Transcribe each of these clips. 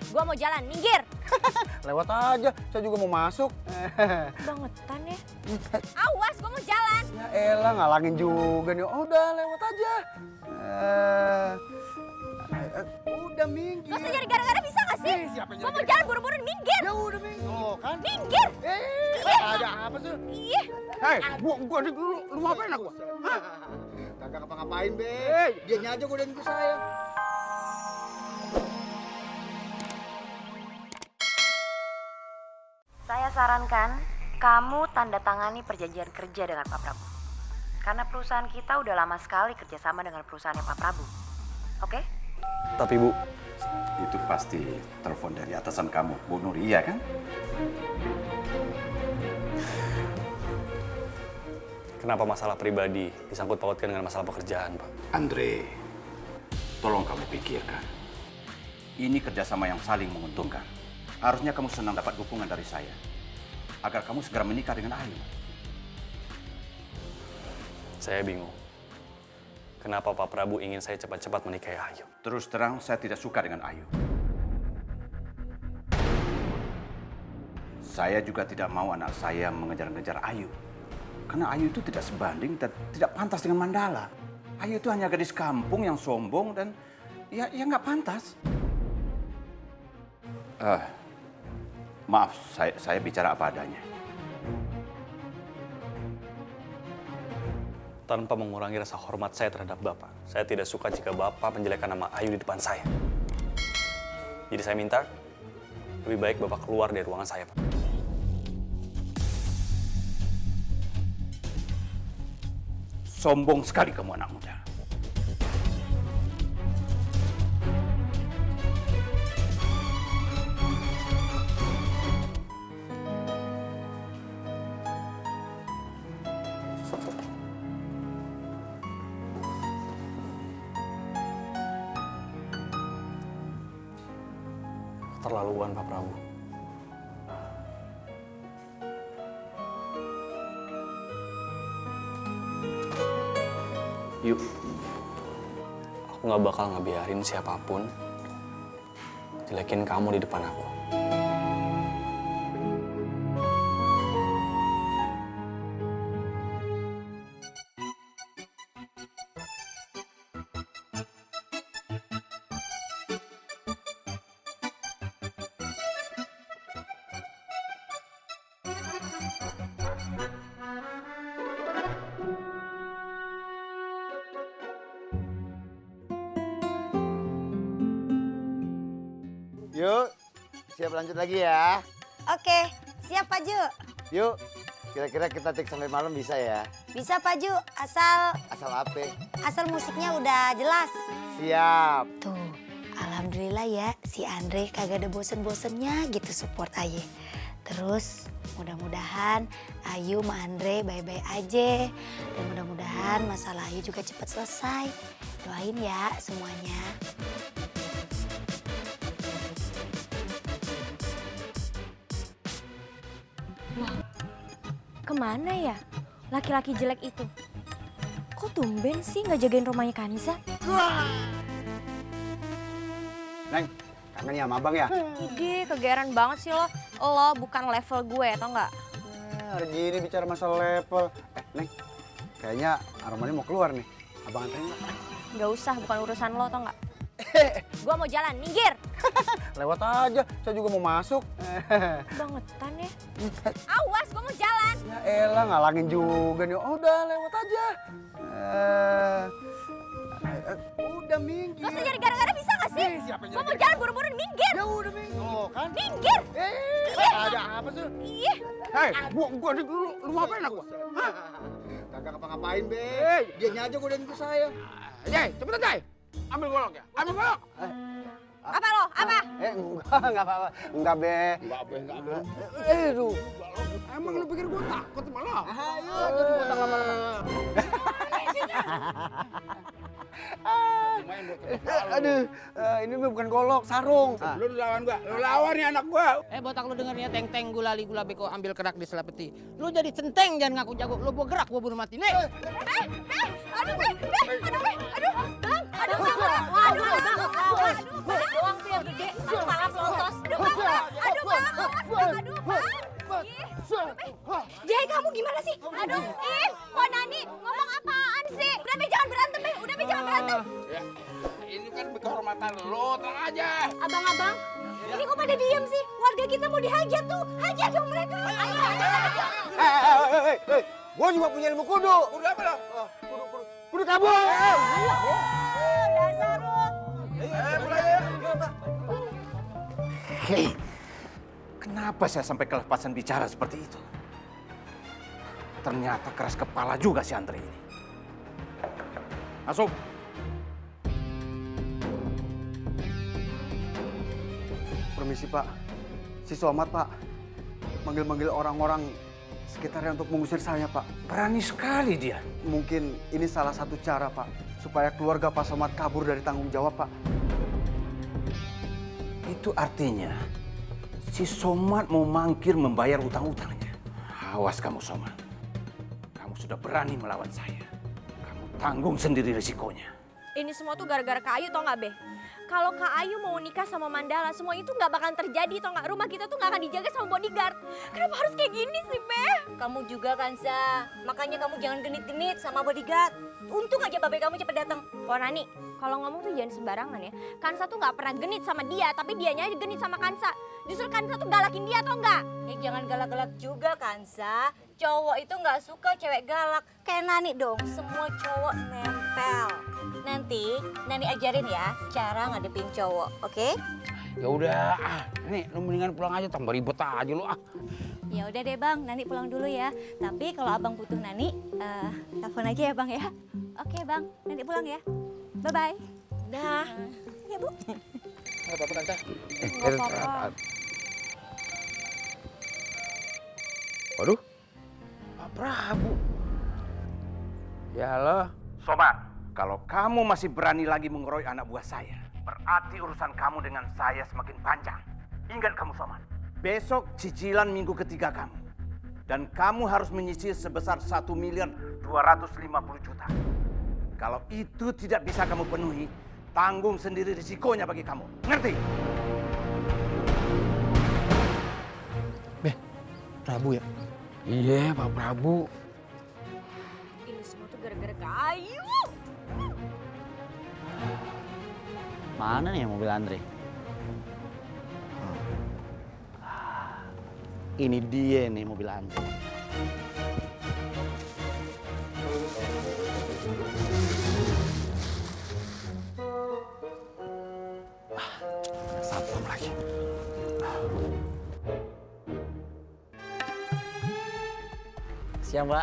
Gua mau jalan, minggir. Lewat aja, saya juga mau masuk. Bangetan ya. Awas, gua mau jalan. Ya elah, ngalangin juga nih. Oh, udah lewat aja. Udah minggir. Gak usah jadi gara-gara, bisa gak sih? Siapa yang Gua mau jadi jalan buru-buru, minggir. Ya udah minggir. Oh kan? Minggir. Ada apa sih? Ih, Hei, gua lu ngapain aku? Hah? Kagak ngapa-ngapain, Be. Dianya aja godain ke saya. Saya sarankan kamu tanda tangani perjanjian kerja dengan Pak Prabu. Karena perusahaan kita udah lama sekali kerjasama dengan perusahaannya Pak Prabu. Oke? Tapi Bu, itu pasti telepon dari atasan kamu, Bu Nuri, iya kan? Kenapa masalah pribadi disangkut pautkan dengan masalah pekerjaan, Pak? Andre, tolong kamu pikirkan. Ini kerjasama yang saling menguntungkan. Harusnya kamu senang dapat dukungan dari saya. Agar kamu segera menikah dengan Ayu. Saya bingung. Kenapa Pak Prabu ingin saya cepat-cepat menikahi Ayu? Terus terang, saya tidak suka dengan Ayu. Saya juga tidak mau anak saya mengejar-ngejar Ayu. Karena Ayu itu tidak sebanding dan tidak pantas dengan Mandala. Ayu itu hanya gadis kampung yang sombong dan ya nggak pantas. Maaf, saya bicara apa adanya. Tanpa mengurangi rasa hormat saya terhadap Bapak, saya tidak suka jika Bapak menjelekkan nama Ayu di depan saya. Jadi saya minta, lebih baik Bapak keluar dari ruangan saya, Pak. Sombong sekali kamu anak muda. Keterlaluan Pak Prabu. Yuk, aku gak bakal ngebiarin siapapun jelekin kamu di depan aku. Yuk, siap lanjut lagi ya. Oke, siap Pak Ju. Yuk, kira-kira kita tik sampai malam bisa ya? Bisa Pak Ju, asal Asal apa? musiknya udah jelas. Siap. Tuh, alhamdulillah ya si Andre kagak ada bosen-bosennya gitu support Aye. Terus mudah-mudahan Ayu sama Andre bye-bye aja. Dan mudah-mudahan masalah Ayu juga cepat selesai. Doain ya semuanya. kemana ya laki-laki jelek itu? Kok tumben sih nggak jagain rumahnya Kanza? Neng, kangen ya sama abang ya? Ide, kegeeran banget sih lo. Lo bukan level gue, tau nggak? Hari gini bicara masalah level. Neng, kayaknya Armani mau keluar nih. Abang anterin nggak? Nggak usah, bukan urusan lo, tau nggak? Gua mau jalan, minggir. Lewat aja, saya juga mau masuk. Bangetan ya. Awas, gua mau jalan. Ya elah, ngalangin juga nih. Oh, udah lewat aja. Udah minggir. Gak usah jadi gara-gara, bisa gak sih? Siapa yang Gua mau jadi jalan buru-buru, minggir. Ya udah minggir. Oh kan? Minggir. Ada apa sih? Ih, Hei, gua lu ngapain aku? Hah? Kagak ngapa-ngapain, Be. Dianya aja godain ke saya. Jai, cepetan, Jai. Ambil golok ya. Ambil golok. apa lo? Apa? Enggak apa-apa. Enggak, Be. Enggak, Be. Aduh. Emang lu pikir gua takut sama lo? Ayo, jadi botak lama-lama. Aduh, ini mah bukan golok, sarung. Lu lawan gua, lu lawan nih anak gua. Botak lu dengernya teng-teng gulali gula beko ambil kerak di selapeti. Lu jadi centeng jangan ngaku jago. Lu gua gerak gua bunuh mati nih. Aduh, Bang. Aduh, Bang. Aduh, Bang. Aduh, Bang. Doang tuh yang gede. Jai, kamu gimana sih? Aduh, Nani, ngomong apaan sih? Udah Be, jangan berantem Be, udah Be, jangan berantem. Ya, ini kan kehormatan lo, tenang aja. Abang-abang, ini kok pada diem sih? Warga kita mau dihajar tuh, hajar dong mereka. Ayo, Gua juga punya ilmu kudu. Kudu apa lo? Kudu kabur. dasar lu. Hei, kenapa saya sampai kelepasan bicara seperti itu? Ternyata keras kepala juga si Andre ini. Masuk. Permisi Pak, si Somad Pak, manggil-manggil orang-orang sekitarnya untuk mengusir saya Pak. Berani sekali dia. Mungkin ini salah satu cara Pak, supaya keluarga Pak Somad kabur dari tanggung jawab Pak. Itu artinya si Somad mau mangkir membayar utang-utangnya. Awas kamu Somad. Kamu sudah berani melawan saya. Kamu tanggung sendiri risikonya. Ini semua tuh gara-gara Kak Ayu, tau gak Be? Kalau Kak Ayu mau nikah sama Mandala, semua itu gak bakalan terjadi, tau gak? Rumah kita tuh gak akan dijaga sama bodyguard. Kenapa harus kayak gini sih, Be? Kamu juga Kansa, makanya kamu jangan genit-genit sama bodyguard. Untung aja babe kamu cepet datang. Nani, kalau ngomong tuh jangan sembarangan ya. Kansa tuh gak pernah genit sama dia, tapi dianya aja genit sama Kansa. Justru Kansa tuh galakin dia, tau gak? Ya jangan galak-galak juga Kansa. Cowok itu nggak suka cewek galak. Kayak Nani dong, semua cowok nempel. Nanti Nani ajarin ya cara ngadepin cowok, oke? Ya udah, nih lu mendingan pulang aja, tambah ribet aja lu ah. Ya udah deh Bang, Nani pulang dulu ya. Tapi kalau Abang butuh Nani, telepon aja ya Bang ya. Oke Bang, Nani pulang ya. Bye-bye. Dah. Ya Bu. Nggak apa-apa Tante. Nggak apa-apa. Waduh, Pak Prabu. Ya lo. Somad, kalau kamu masih berani lagi mengeroyok anak buah saya, berarti urusan kamu dengan saya semakin panjang. Ingat kamu Somad, besok cicilan minggu ketiga kamu. Dan kamu harus menyicil sebesar 1.250.000.000. Kalau itu tidak bisa kamu penuhi, tanggung sendiri risikonya bagi kamu. Ngerti? Prabu ya? Iya, Pak Prabu. Ini semua tuh gara-gara Kak Ayu. Mana nih mobil Andre? Ini dia nih mobil Andre. Satpam lagi. Siap, Mbak.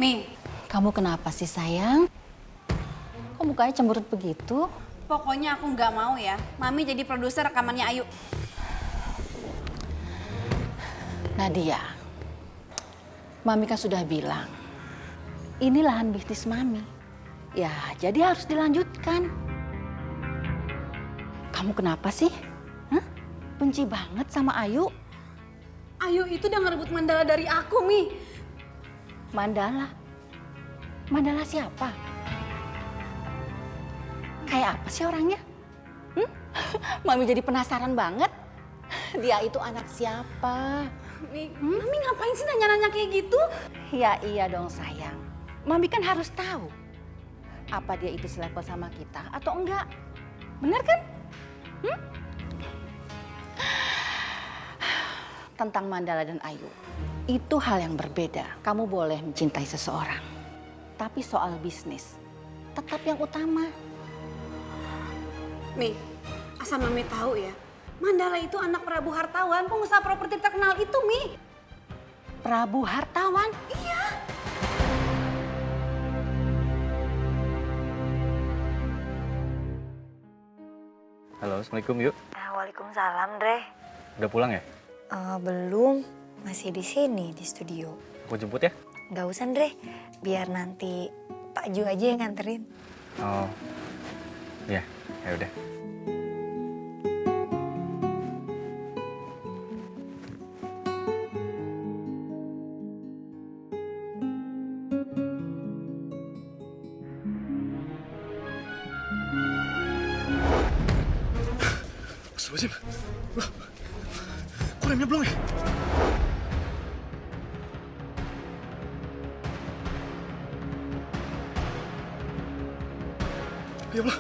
Mi, Kamu kenapa sih sayang? Kok mukanya cemberut begitu? pokoknya aku nggak mau ya. Mami jadi produser rekamannya Ayu. Nadia, Mami kan sudah bilang, ini lahan bisnis Mami. Ya, jadi harus dilanjutkan. Kamu kenapa sih? Hah? Benci banget sama Ayu? Ayu itu udah ngerebut Mandala dari aku, Mi. Mandala? Mandala siapa? Kayak apa sih orangnya? Mami jadi penasaran banget. Dia itu anak siapa? Mi, Mami ngapain sih nanya-nanya kayak gitu? Ya iya dong sayang. Mami kan harus tahu. Apa dia itu selevel sama kita atau enggak? Bener kan? Tentang Mandala dan Ayu, itu hal yang berbeda. Kamu boleh mencintai seseorang. Tapi soal bisnis, tetap yang utama. Mi, asal Mami tahu ya. Mandala itu anak Prabu Hartawan, pengusaha properti terkenal itu, Mi. Prabu Hartawan? Iya. Halo, Assalamualaikum yuk. Waalaikumsalam, Dre. Udah pulang ya? Belum, masih di sini di studio. Aku jemput ya? Gak usah, Dre. Biar nanti Pak Ju aja yang nganterin. Oh, ya, ya udah. Astagfirullahaladzim. Loh, kok remnya belum ya? Ya Allah,